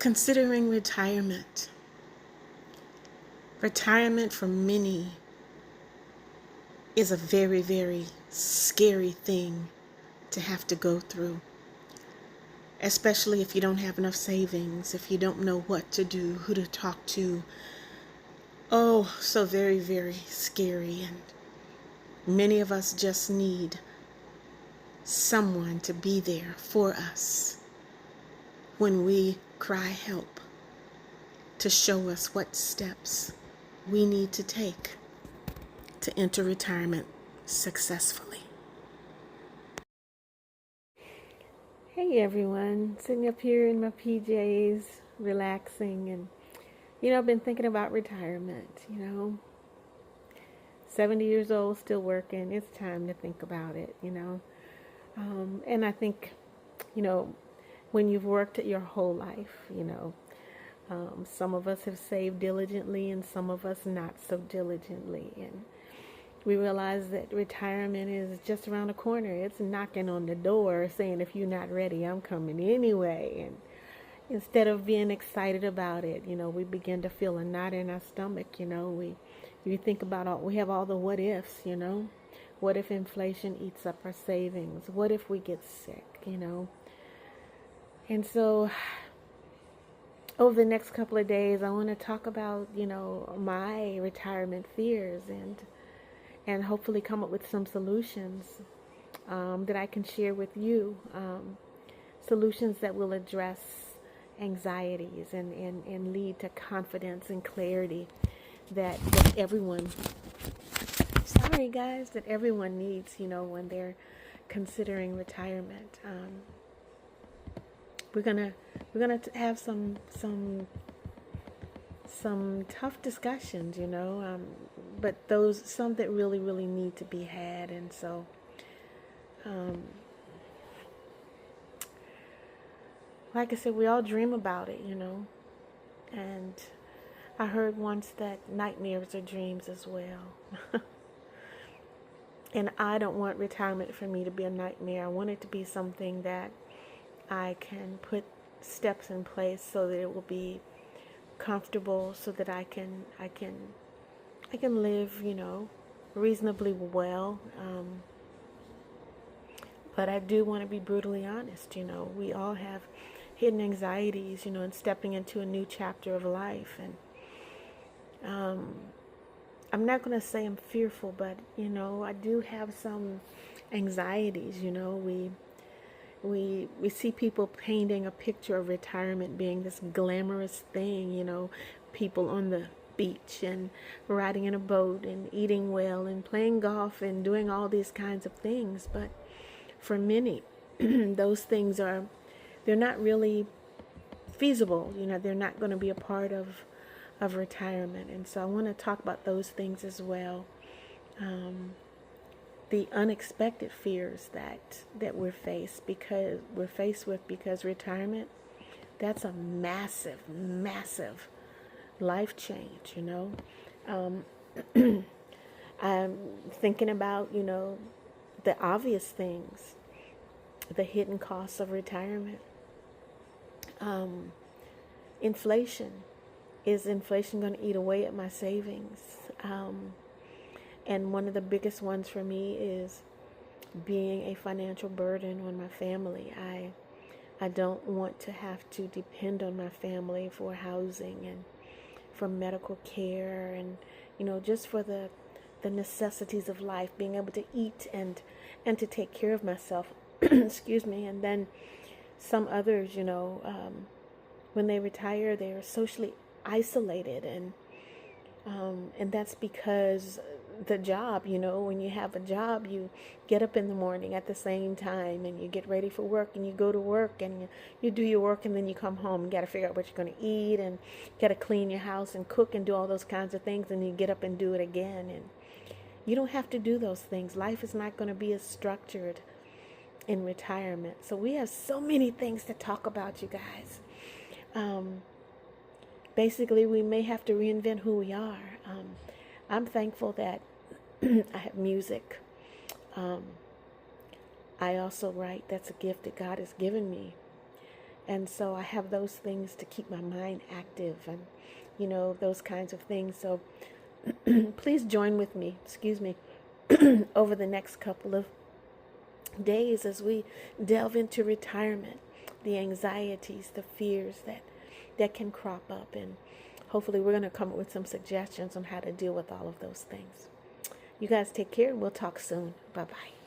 Considering retirement. Retirement for many is a very, very scary thing to have to go through, especially if you don't have enough savings, if you don't know what to do, who to talk to. Oh, so very, very scary. And many of us just need someone to be there for us when we cry help, to show us what steps we need to take to enter retirement successfully. Hey everyone, sitting up here in my PJs, relaxing, and I've been thinking about retirement. 70 years old, still working. It's time to think about it. And I think, you know, when you've worked your whole life, some of us have saved diligently and some of us not so diligently. And we realize that retirement is just around the corner. It's knocking on the door saying, if you're not ready, I'm coming anyway. And instead of being excited about it, we begin to feel a knot in our stomach. We think about we have all the what ifs. What if inflation eats up our savings? What if we get sick? And so over the next couple of days, I want to talk about, my retirement fears and hopefully come up with some solutions that I can share with you. Solutions that will address anxieties and lead to confidence and clarity that everyone, sorry guys, that everyone needs, when they're considering retirement. We're gonna have some tough discussions, but some that really, really need to be had. And so, like I said, we all dream about it, and I heard once that nightmares are dreams as well. And I don't want retirement for me to be a nightmare. I want it to be something that I can put steps in place so that it will be comfortable, so that I can live, reasonably well. But I do want to be brutally honest. We all have hidden anxieties, in stepping into a new chapter of life. And I'm not going to say I'm fearful, but, I do have some anxieties. We see people painting a picture of retirement being this glamorous thing, people on the beach and riding in a boat and eating well and playing golf and doing all these kinds of things. But for many, those things they're not really feasible. They're not going to be a part of retirement. And so I want to talk about those things as well. The unexpected fears that we're faced with, because retirement, that's a massive, massive life change. I'm thinking about, the obvious things, the hidden costs of retirement. Inflation. Is inflation going to eat away at my savings? And one of the biggest ones for me is being a financial burden on my family. I don't want to have to depend on my family for housing and for medical care and, just for the necessities of life, being able to eat and to take care of myself. Excuse me. And then some others, when they retire, they're socially isolated, and that's because the job, when you have a job, you get up in the morning at the same time and you get ready for work and you go to work and you do your work, and then you come home and got to figure out what you're going to eat and got to clean your house and cook and do all those kinds of things, and you get up and do it again. And you don't have to do those things. Life is not going to be as structured in retirement. So we have so many things to talk about, you guys. Basically, we may have to reinvent who we are. I'm thankful that I have music. I also write. That's a gift that God has given me. And so I have those things to keep my mind active and, those kinds of things. So please join with me, excuse me, over the next couple of days as we delve into retirement, the anxieties, the fears that can crop up. And hopefully we're going to come up with some suggestions on how to deal with all of those things. You guys take care and we'll talk soon. Bye-bye.